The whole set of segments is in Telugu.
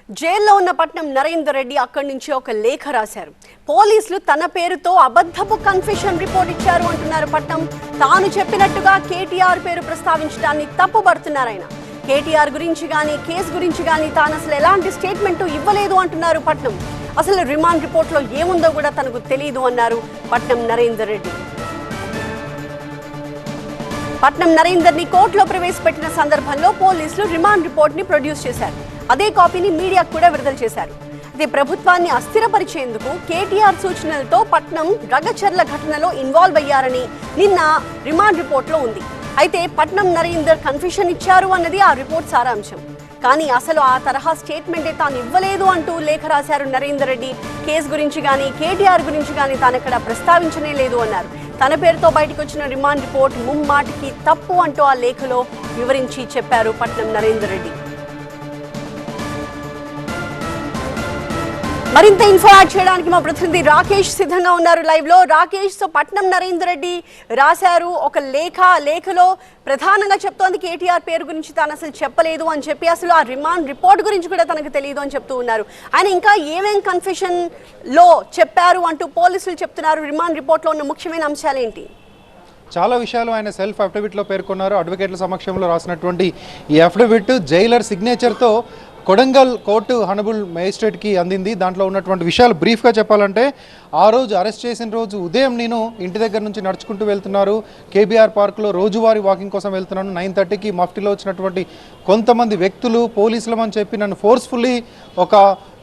జైల్లో ఉన్న పట్నం నరేందర్ రెడ్డి అక్కడి నుంచి ఒక లేఖ రాశారు. పోలీసులు తన పేరుతో అబద్ధపు కన్ఫెషన్ రిపోర్ట్ ఇచ్చారు అంటున్నారు పట్నం. తాను చెప్పినట్టుగా కేటీఆర్ పేరు ప్రస్తావించడాన్ని తప్పుపడుతున్నారు ఆయన. కేటీఆర్ గురించి కానీ కేసు గురించి కానీ తాను అసలు ఎలాంటి స్టేట్మెంట్ ఇవ్వలేదు అంటున్నారు పట్నం. అసలు రిమాండ్ రిపోర్ట్లో ఏముందో కూడా తనకు తెలియదు అన్నారు పట్నం నరేందర్ రెడ్డి. పట్నం నరేందర్ని కోర్టులో ప్రవేశపెట్టిన సందర్భంలో పోలీసులు రిమాండ్ రిపోర్ట్ని ప్రొడ్యూస్ చేశారు. అదే కాపీని మీడియాకు కూడా విడుదల చేశారు. అయితే ప్రభుత్వాన్ని అస్థిరపరిచేందుకు కేటీఆర్ సూచనలతో పట్నం రగచర్ల ఘటనలో ఇన్వాల్వ్ అయ్యారని నిన్న రిమాండ్ రిపోర్ట్లో ఉంది. అయితే పట్నం నరేందర్ కన్ఫెషన్ ఇచ్చారు అన్నది ఆ రిపోర్ట్ సారాంశం. కానీ అసలు ఆ తరహా స్టేట్మెంటే తాను ఇవ్వలేదు అంటూ లేఖ రాశారు నరేందర్ రెడ్డి. కేసు గురించి కానీ కేటీఆర్ గురించి కానీ తాను అక్కడ ప్రస్తావించనే లేదు అన్నారు. తన పేరుతో బయటకు వచ్చిన రిమాండ్ రిపోర్ట్ ముమ్మాటికి తప్పు అంటూ ఆ లేఖలో వివరించి చెప్పారు పట్నం నరేందర్ రెడ్డి. మరింత ఇన్ఫో యాడ్ చేయడానికి మా ప్రతినిధి రాకేష్ సిద్ధంగా ఉన్నారు లైవ్ లో. రాకేష్, సో పట్నం నరేందర్ రెడ్డి రాశారు ఒక లేఖలో ప్రధానంగా చెప్తోంది కేటీఆర్ పేరు గురించి తాను అసలు చెప్పలేదు అని చెప్పి, అసలు ఆ రిమాండ్ రిపోర్ట్ గురించి కూడా తనకు తెలియదు అని చెప్తూ ఉన్నారు. ఆయన ఇంకా ఏమేం కన్ఫెషన్ లో చెప్పారు అంటూ పోలీసులు చెప్తున్నారు. రిమాండ్ రిపోర్ట్ లో ఉన్న ముఖ్యమైన అంశాలు ఏంటి? చాలా విషయాలు ఆయన సెల్ఫ్ అఫిడవిట్లో పేర్కొన్నారు. అడ్వకేట్ల సమక్షంలో రాసినటువంటి ఈ అఫిడవిట్ జైలర్ సిగ్నేచర్తో కొడంగల్ కోర్టు హనబుల్ మేజిస్ట్రేట్కి అందింది. దాంట్లో ఉన్నటువంటి విషయాలు బ్రీఫ్గా చెప్పాలంటే, ఆ రోజు అరెస్ట్ చేసిన రోజు ఉదయం నేను ఇంటి దగ్గర నుంచి నడుచుకుంటూ వెళ్తున్నారు, కేబీఆర్ పార్క్లో రోజువారీ వాకింగ్ కోసం వెళ్తున్నాను. 9:30కి మఫ్టీలో వచ్చినటువంటి కొంతమంది వ్యక్తులు పోలీసులమని చెప్పి నన్ను ఫోర్స్ఫుల్లీ ఒక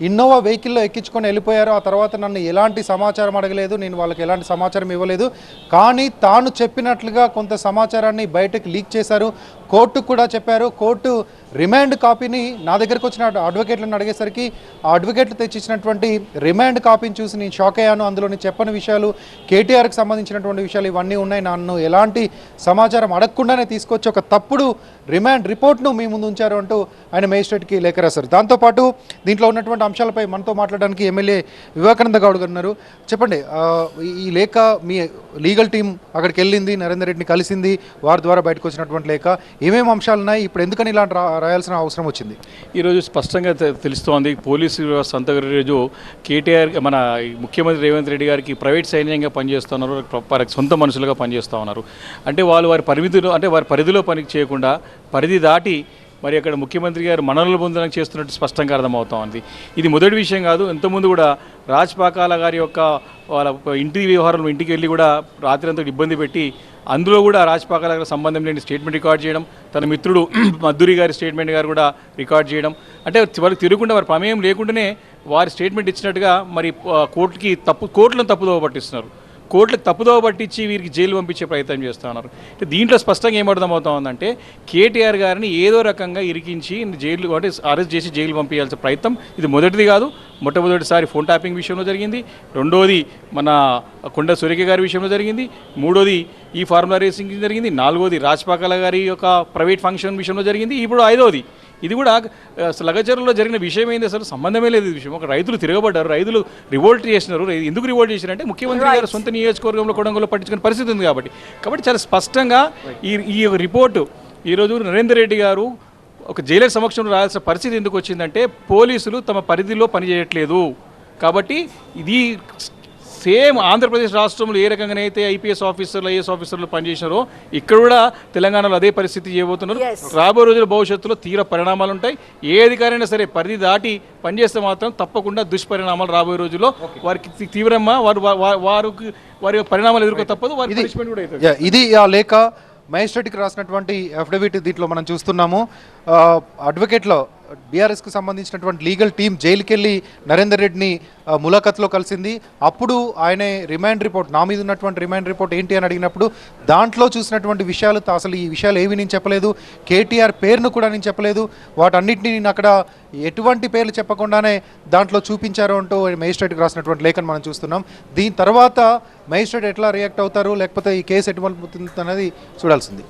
ఇన్నోవా వెహికల్లో ఎక్కించుకొని వెళ్ళిపోయారు. ఆ తర్వాత నన్ను ఎలాంటి సమాచారం అడగలేదు, నేను వాళ్ళకి ఎలాంటి సమాచారం ఇవ్వలేదు. కానీ తాను చెప్పినట్లుగా కొంత సమాచారాన్ని బయటకు లీక్ చేశారు. కోర్టుకు కూడా చెప్పారు. కోర్టు రిమాండ్ కాపీని నా దగ్గరకు వచ్చిన అడ్వకేట్లను అడిగేసరికి ఆ అడ్వకేట్లు తెచ్చిచ్చినటువంటి రిమాండ్ కాపీని చూసి నేను షాక్ అయ్యాను. అందులోని చెప్పని విషయాలు, కేటీఆర్కి సంబంధించినటువంటి విషయాలు ఇవన్నీ ఉన్నాయి. నన్ను ఎలాంటి సమాచారం అడగకుండానే తీసుకొచ్చి ఒక తప్పుడు రిమాండ్ రిపోర్ట్ను మీ ముందు ఉంచారు అంటూ ఆయన మేజిస్ట్రేట్కి లేఖ రాశారు. దాంతోపాటు దీంట్లో ఉన్నటువంటి అంశాలపై మనతో మాట్లాడడానికి ఎమ్మెల్యే వివేకానంద గౌడ్ గారు ఉన్నారు. చెప్పండి, ఈ లేఖ మీ లీగల్ టీం అక్కడికి వెళ్ళింది, నరేందర్ రెడ్డిని కలిసింది, వారి ద్వారా బయటకు వచ్చినటువంటి లేఖ ఏమేమి అంశాలు ఉన్నాయి, ఇప్పుడు ఎందుకని ఇలాంటి రాయాల్సిన అవసరం వచ్చింది? ఈరోజు స్పష్టంగా తెలుస్తోంది. పోలీసు వ్యవస్థ అంతా ఈరోజు కేటీఆర్ మన ముఖ్యమంత్రి రేవంత్ రెడ్డి గారికి ప్రైవేట్ సైన్యంగా పనిచేస్తున్నారు, సొంత మనుషులుగా పనిచేస్తూ ఉన్నారు. అంటే వాళ్ళు వారి పరిధిలో పని చేయకుండా పరిధి దాటి మరి అక్కడ ముఖ్యమంత్రి గారు మననలు పొందడానికి చేస్తున్నట్టు స్పష్టంగా అర్థమవుతా ఉంది. ఇది మొదటి విషయం కాదు. ఇంతకుముందు కూడా రాజ్పాకాల గారి యొక్క వాళ్ళ ఇంటి వ్యవహారంలో ఇంటికి వెళ్ళి కూడా రాత్రి అంతా ఇబ్బంది పెట్టి అందులో కూడా రాజ్పాకాల గారికి సంబంధం లేని స్టేట్మెంట్ రికార్డ్ చేయడం, తన మిత్రుడు మధురి గారి స్టేట్మెంట్ గారు కూడా రికార్డ్ చేయడం, అంటే వాళ్ళకి తిరగకుండా వారి ప్రమేయం లేకుండానే వారి స్టేట్మెంట్ ఇచ్చినట్టుగా మరి కోర్టులను తప్పుదోవ పట్టిస్తున్నారు. కోర్టులకు తప్పుదోవ పట్టించి వీరికి జైలు పంపించే ప్రయత్నం చేస్తూ ఉన్నారు. దీంట్లో స్పష్టంగా ఏమర్థమవుతా ఉందంటే కేటీఆర్ గారిని ఏదో రకంగా ఇరికించి జైలు అంటే అరెస్ట్ చేసి జైలు పంపించాల్సిన ప్రయత్నం ఇది మొదటిది కాదు. మొట్టమొదటిసారి ఫోన్ ట్యాపింగ్ విషయంలో జరిగింది, రెండోది మన కొండ సురేఖ గారి విషయంలో జరిగింది, మూడోది ఈ ఫార్ములా రేసింగ్ జరిగింది, నాలుగోది రాజ్పాకాల గారి యొక్క ప్రైవేట్ ఫంక్షన్ విషయంలో జరిగింది, ఇప్పుడు ఐదోది. ఇది కూడా లగచర్లలో జరిగిన విషయం ఏంది, అసలు సంబంధమే లేదు విషయం. ఒక రైతులు తిరగబడ్డారు, రైతులు రివోల్ట్ చేసినారు. ఎందుకు రివోల్ట్ చేసినారంటే ముఖ్యమంత్రి గారు సొంత నియోజకవర్గంలో కొడంగల్లో పట్టించుకునే పరిస్థితి ఉంది కాబట్టి చాలా స్పష్టంగా ఈ రిపోర్టు ఈరోజు నరేందర్ రెడ్డి గారు ఒక జైలర్ సమక్షంలో రాయాల్సిన పరిస్థితి ఎందుకు వచ్చిందంటే పోలీసులు తమ పరిధిలో పనిచేయట్లేదు కాబట్టి. ఇది సేమ్ ఆంధ్రప్రదేశ్ రాష్ట్రంలో ఏ రకంగానైతే ఐపీఎస్ ఆఫీసర్లు ఐఏఎస్ ఆఫీసర్లు పనిచేసినారో ఇక్కడ కూడా తెలంగాణలో అదే పరిస్థితి చేయబోతున్నారు. రాబోయే రోజుల భవిష్యత్తులో తీవ్ర పరిణామాలు ఉంటాయి. ఏ అధికారైనా సరే పరిధి దాటి పనిచేస్తే మాత్రం తప్పకుండా దుష్పరిణామాలు రాబోయే రోజుల్లో వారికి తీవ్రంగా వారి పరిణామాలు ఎదుర్కో తప్పదు. వారి పనిష్మెంట్ కూడా అవుతుంది. ఇది ఆ లేఖ మేజిస్ట్రేట్కి రాసినటువంటి అఫిడవిట్. దీంట్లో మనం చూస్తున్నాము అడ్వకేట్లో బీఆర్ఎస్కి సంబంధించినటువంటి లీగల్ టీం జైలుకి వెళ్ళి నరేందర్ రెడ్డిని ములాఖత్లో కలిసింది. అప్పుడు ఆయన రిమాండ్ రిపోర్ట్, నా మీద ఉన్నటువంటి రిమాండ్ రిపోర్ట్ ఏంటి అని అడిగినప్పుడు దాంట్లో చూసినటువంటి విషయాలు, అసలు ఈ విషయాలు ఏవి నేను చెప్పలేదు, కేటీఆర్ పేరును కూడా నేను చెప్పలేదు, వాటన్నిటిని నేను అక్కడ ఎటువంటి పేర్లు చెప్పకుండానే దాంట్లో చూపించారు అంటూ మేజిస్ట్రేట్కి రాసినటువంటి లేఖను మనం చూస్తున్నాం. దీని తర్వాత మేజిస్ట్రేట్ ఎట్లా రియాక్ట్ అవుతారు, లేకపోతే ఈ కేసు ఎటువంటి అనేది చూడాల్సింది.